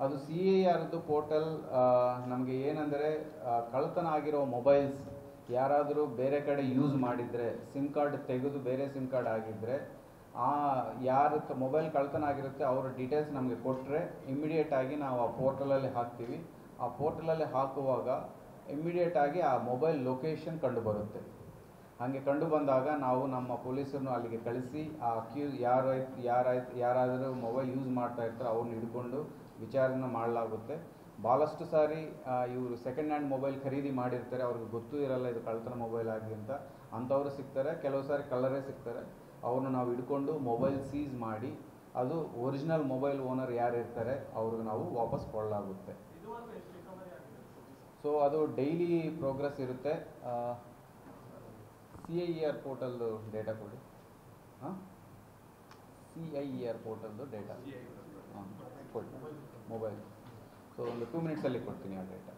ಅದು C I ಆರ್ದು portal ನಮಗೆ ಏನಂದರೆ ಕಳ್ಳತನ ಆಗಿರೋ ಮೊಬೈಲ್ಸ್ ಯಾರಾದರೂ ಬೇರೆ ಕಡೆ ಯೂಸ್ ಮಾಡಿದರೆ ಸಿಮ್ ಕಾರ್ಡ್ ತೆಗೆದು ಬೇರೆ ಸಿಮ್ ಕಾರ್ಡ್ ಆಗಿದ್ದರೆ ಯಾರು ಮೊಬೈಲ್ ಕಳ್ಳತನ ಆಗಿರುತ್ತೆ ಅವರ ಡೀಟೇಲ್ಸ್ ನಮಗೆ ಕೊಟ್ಟರೆ ಇಮಿಡಿಯೇಟಾಗಿ ನಾವು ಆ ಪೋರ್ಟಲಲ್ಲಿ ಹಾಕ್ತೀವಿ. ಆ ಪೋರ್ಟಲಲ್ಲಿ ಹಾಕುವಾಗ ಇಮಿಡಿಯೇಟಾಗಿ ಆ ಮೊಬೈಲ್ ಲೊಕೇಶನ್ ಕಂಡು ಬರುತ್ತೆ. ಹಾಗೆ ಕಂಡು ಬಂದಾಗ ನಾವು ನಮ್ಮ ಪೊಲೀಸರನ್ನು ಅಲ್ಲಿಗೆ ಕಳಿಸಿ ಆ ಯಾರಾದರೂ ಮೊಬೈಲ್ ಯೂಸ್ ಮಾಡ್ತಾ ಇರ್ತಾರೋ ಅವ್ರನ್ನ ಹಿಡ್ಕೊಂಡು ವಿಚಾರಣೆ ಮಾಡಲಾಗುತ್ತೆ. ಭಾಳಷ್ಟು ಸಾರಿ ಇವರು ಸೆಕೆಂಡ್ ಹ್ಯಾಂಡ್ ಮೊಬೈಲ್ ಖರೀದಿ ಮಾಡಿರ್ತಾರೆ, ಅವ್ರಿಗೆ ಗೊತ್ತೂ ಇರಲ್ಲ ಇದು ಕಳ್ಳತನ ಮೊಬೈಲ್ ಆಗಿ ಅಂತ. ಅಂಥವರು ಸಿಗ್ತಾರೆ, ಕೆಲವು ಸಾರಿ ಕಳ್ಳರೇ ಸಿಗ್ತಾರೆ. ಅವ್ರನ್ನ ನಾವು ಹಿಡ್ಕೊಂಡು ಮೊಬೈಲ್ ಸೀಸ್ ಮಾಡಿ ಅದು ಒರಿಜಿನಲ್ ಮೊಬೈಲ್ ಓನರ್ ಯಾರು ಇರ್ತಾರೆ ಅವ್ರಿಗೆ ನಾವು ವಾಪಸ್ ಕೊಡಲಾಗುತ್ತೆ. ಸೊ ಅದು ಡೈಲಿ ಪ್ರೋಗ್ರೆಸ್ ಇರುತ್ತೆ. CIER ಪೋರ್ಟಲ್ದು ಡೇಟಾ ಕೊಡಿ. CIER ಪೋರ್ಟಲ್ದು ಡೇಟಾ ಕೊಡಿ ಮೊಬೈಲ್. ಸೊ ಒಂದು 2 ಮಿನಿಟ್ಸಲ್ಲಿ ಕೊಡ್ತೀನಿ ಆ ಡೇಟಾ.